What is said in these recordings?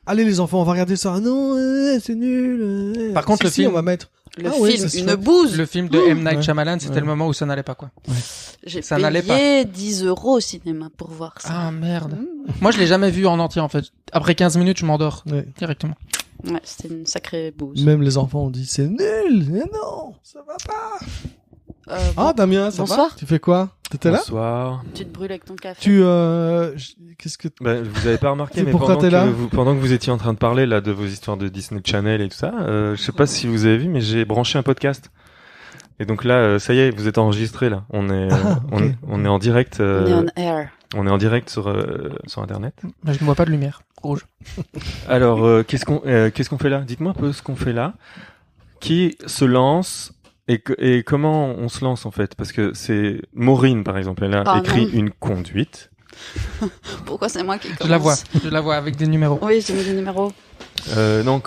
allez les enfants, on va regarder ça. Ah non, c'est nul. Par contre, le film, on va mettre. Le ouais, film, ça se une fait. bouse. Le film de M. Night Ouais. Shyamalan, c'était le moment où ça n'allait pas, quoi. J'ai ça n'allait payé 10 € au cinéma pour voir ça. Ah, merde. Moi, je l'ai jamais vu en entier, en fait. Après 15 minutes, je m'endors. Ouais. Directement. Ouais, c'était une sacrée bouse. Même les enfants ont dit c'est nul. Mais non, ça va pas. Ah Damien, ça Bonsoir. va? Tu fais quoi? T'étais là? Bonsoir. Tu te brûles avec ton café. Qu'est-ce que Vous avez pas remarqué, C'est mais pourquoi t'es là pendant que vous étiez en train de parler là de vos histoires de Disney Channel et tout ça, je sais pas si vous avez vu, mais j'ai branché un podcast. Et donc là, ça y est, vous êtes enregistré là. On est, on est en direct. On est on air. On est en direct sur Internet. Mais je ne vois pas de lumière rouge. Alors, qu'est-ce qu'on fait là? Dites-moi un peu ce qu'on fait là. Qui se lance et comment on se lance en fait? Parce que c'est Maureen par exemple, elle a écrit une conduite. Pourquoi c'est moi qui commence? Je la vois avec des numéros. Oui, j'ai mis des numéros. Non,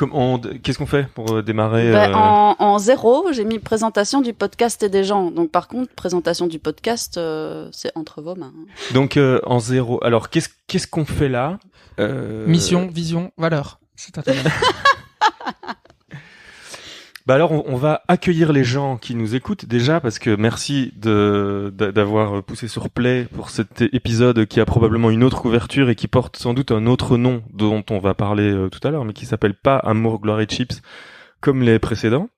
qu'est-ce qu'on fait pour démarrer En 0, j'ai mis présentation du podcast et des gens. Donc par contre, présentation du podcast, c'est entre vos mains. Donc en 0. Alors qu'est-ce qu'on fait là? Mission, vision, valeur. C'est à toi. Bah alors on va accueillir les gens qui nous écoutent déjà parce que merci d'avoir poussé sur play pour cet épisode qui a probablement une autre couverture et qui porte sans doute un autre nom dont on va parler tout à l'heure, mais qui s'appelle pas Amour, Gloire et Chips comme les précédents.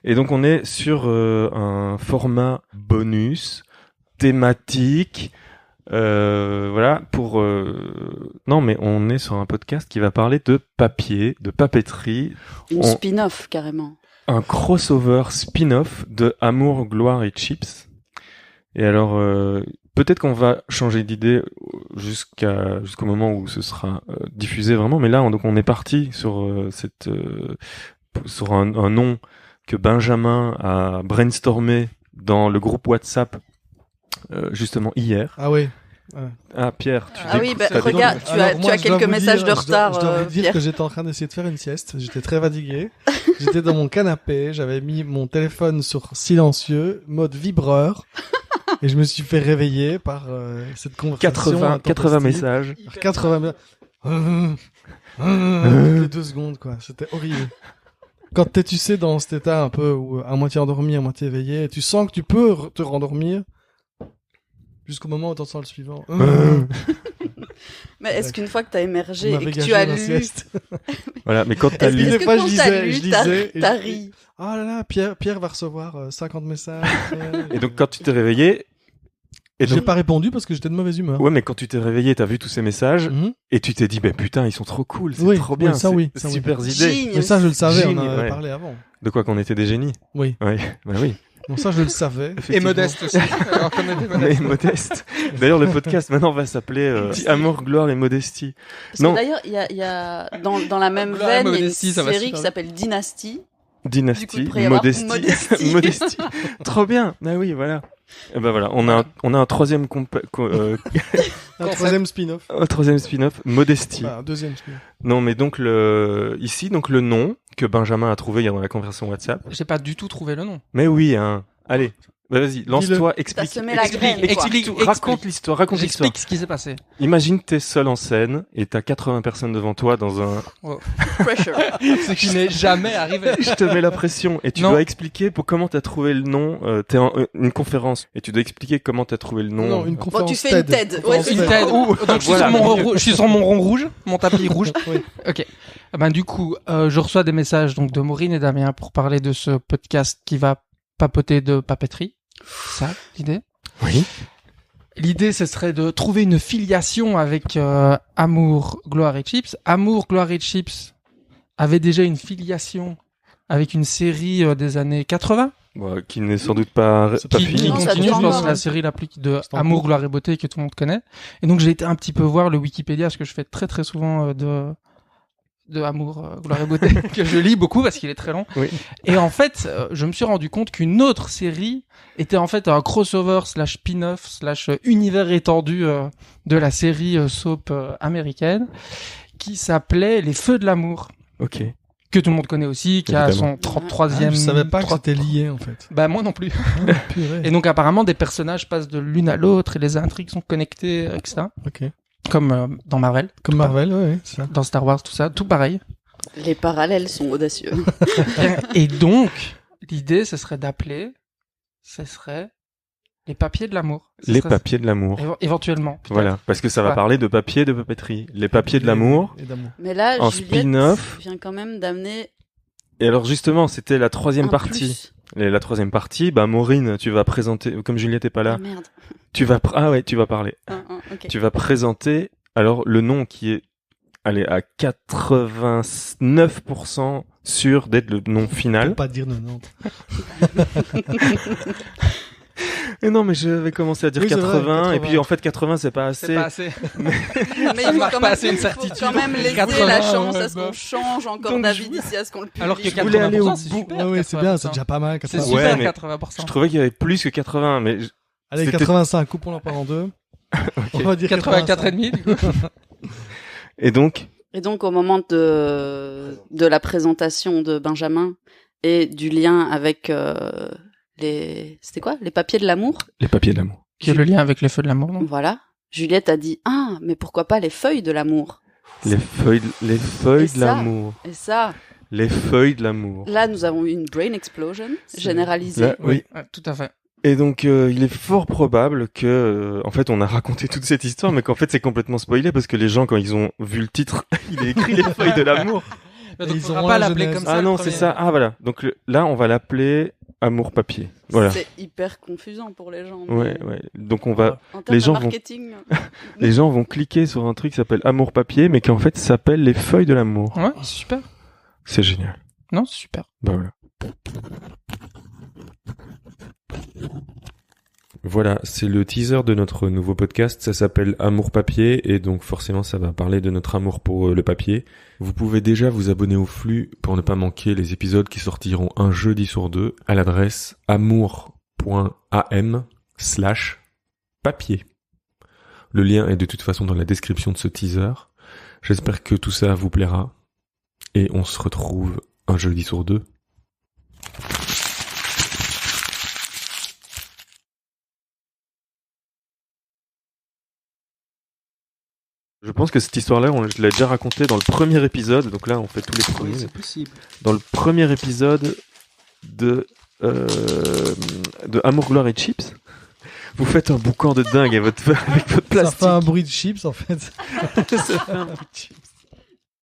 Et donc on est sur un format bonus thématique. Voilà pour non mais on est sur un podcast qui va parler de papier, de papeterie, Spin-off carrément. Un crossover spin-off de Amour, Gloire et Chips. Et alors peut-être qu'on va changer d'idée jusqu'au moment où ce sera diffusé vraiment, mais là on est parti sur sur un nom que Benjamin a brainstormé dans le groupe WhatsApp justement hier. Ah oui. Ah Pierre, regarde, tu as quelques messages de retard. Je dois vous dire Pierre. que j'étais en train d'essayer de faire une sieste. J'étais très fatigué. J'étais dans mon canapé. J'avais mis mon téléphone sur silencieux, mode vibreur, et je me suis fait réveiller par cette conversation. 80 messages. 80 toutes les 2 secondes quoi. C'était horrible. Quand tu sais dans cet état un peu où à moitié endormi, à moitié éveillé, tu sens que tu peux te rendormir. Jusqu'au moment où t'entends le suivant. Mais est-ce qu'une fois que t'as émergé On et que m'avait tu as gâché ma lu... sieste. Voilà, mais quand t'as lu... Des fois, je lisais, t'as ri. Oh là là, Pierre va recevoir 50 messages. Et donc quand tu t'es réveillé... Et j'ai pas répondu parce que j'étais de mauvaise humeur. Ouais, mais quand tu t'es réveillé, t'as vu tous ces messages, et tu t'es dit, ben putain, ils sont trop cool, c'est trop bien, ça, c'est super idée. Génial. Mais ça, je le savais, Génie, on en avait ouais. parlé avant. De quoi qu'on était des génies. Oui. Ouais, bah oui. Bon, ça, je le savais. Et modeste aussi. Alors qu'on était On est modeste. D'ailleurs, le podcast maintenant va s'appeler Amour, Gloire et Modestie. Parce que d'ailleurs, il y a dans la même Gloire et veine, il y a une modestie, ça va série super qui s'appelle Dynasty. Dynastie, Du coup, il pourrait y avoir Modestie. Modestie. Trop bien. Ah oui, voilà. Et ben voilà, on a un troisième Un troisième spin-off. un troisième spin-off, Modestie. Bah, un deuxième spin-off. Non, mais donc ici, donc le nom que Benjamin a trouvé hier dans la conversation WhatsApp. J'ai pas du tout trouvé le nom. Mais oui, hein. Allez. Bah, vas-y, lance-toi, explique. semé la graine, quoi. Raconte l'histoire, raconte l'histoire. J'explique ce qui s'est passé. Imagine t'es seul en scène et t'as 80 personnes devant toi dans un... Pressure. Ce qui n'est jamais arrivé. Je te mets la pression et tu Non. dois expliquer comment t'as trouvé le nom. T'es en une conférence et tu dois expliquer comment t'as trouvé le nom. Non, une Bon, conférence tu fais une TED. Ouais, Conférence c'est Une ça. tête. Donc Voilà. je suis sur mon rond rouge, mon tapis rouge. Oui. Ok. Ben du coup, je reçois des messages donc de Maureen et Damien pour parler de ce podcast qui va papoter de papeterie. Ça, l'idée. Oui. L'idée, ce serait de trouver une filiation avec Amour, Gloire et Chips. Amour, Gloire et Chips avait déjà une filiation avec une série des années 80. Bon, qui n'est sans doute pas Qui fini. Non, ça continue, dure je pense, encore, la hein. série la plus de C'est en Amour, cours. Gloire et Beauté que tout le monde connaît. Et donc, j'ai été un petit peu voir le Wikipédia, parce que je fais très très souvent de Amour, Gloire et Beauté, que je lis beaucoup parce qu'il est très long. Oui. Et en fait, je me suis rendu compte qu'une autre série était en fait un crossover / spin-off / univers étendu de la série soap américaine qui s'appelait Les Feux de l'amour, Ok. que tout le monde connaît aussi, qui a Évidemment. son Ah, 33e... je savais pas que 3 c'était lié, en fait. Bah moi non plus. Purée. Et donc apparemment des personnages passent de l'une à l'autre et les intrigues sont connectées, etc. Ok. Comme dans Marvel. Comme Marvel, ouais, c'est ça. Dans Star Wars, tout ça, tout pareil. Les parallèles sont audacieux. Et donc, l'idée, ce serait les papiers de l'amour. Les papiers de l'amour. Éventuellement. peut-être. Voilà, parce que ça va Ouais. parler de papier de papeterie. Les papiers de l'amour. Et d'amour. Mais là, En Juliette spin-off. vient quand même d'amener Et alors justement, c'était la troisième un partie. plus. Et la troisième partie, bah Maureen, tu vas présenter, comme Juliette est pas Ah là, merde. tu vas parler. Ok. Tu vas présenter, alors le nom qui est, allez, à 89% sûr d'être le nom final. Pour pas dire 90. Et non, mais je vais commencer à dire Oui, c'est 80, vrai, 80. et puis en fait 80 c'est pas C'est assez. pas assez. Mais Ça il marque faut pas assez une faut certitude. quand même laisser 80, la chance ouais, à ce qu'on bah. change encore Donc, David ici à ce qu'on le publie. Alors que Je voulais aller au 80%, c'est bout. super. Ouais, c'est bien, c'est 80%. déjà pas mal. C'est 80. Ouais, super, mais 80%. Je trouvais qu'il y avait plus que 80, mais Allez, c'était- 85, coupons-la par en deux. On va dire 84,5 du coup. et donc Et donc, au moment de la présentation de Benjamin et du lien avec c'était quoi? Les papiers de l'amour? les papiers de l'amour. Qui est le lien avec les feux de l'amour, non? Voilà. Juliette a dit, ah, mais pourquoi pas les feuilles de l'amour? Les feuilles Et de ça l'amour. Et ça, Les feuilles de l'amour. là, nous avons eu une brain explosion généralisée. Là, oui. Ouais, tout à fait. Et donc, il est fort probable que, en fait, on a raconté toute cette histoire, mais qu'en fait, c'est complètement spoilé parce que les gens, quand ils ont vu le titre, il est écrit les feuilles de l'amour. Donc, ils on pourra auront pas la l'appeler genèse. comme ça. Ah le non, c'est premier. ça. Ah voilà. Donc là, on va l'appeler Amour papier. Voilà. C'est hyper confusant pour les gens. mais Ouais, ouais. Donc on va, En termes Les gens de vont- marketing, les gens vont cliquer sur un truc qui s'appelle Amour papier, mais qui en fait s'appelle les feuilles de l'amour. Ouais, c'est super. C'est génial. Non, c'est super. Bah voilà. Voilà, c'est le teaser de notre nouveau podcast, ça s'appelle Amour Papier et donc forcément ça va parler de notre amour pour le papier. Vous pouvez déjà vous abonner au flux pour ne pas manquer les épisodes qui sortiront un jeudi sur deux à l'adresse amour.am/papier. Le lien est de toute façon dans la description de ce teaser. J'espère que tout ça vous plaira et on se retrouve un jeudi sur deux. Je pense que cette histoire-là, je l'ai déjà racontée dans le premier épisode, donc là on fait tous les premiers. Oui, c'est possible. Dans le premier épisode de Amour, Gloire et Chips, vous faites un boucan de dingue avec votre Ça plastique. fait un bruit de chips, en fait. Ça fait un bruit de chips.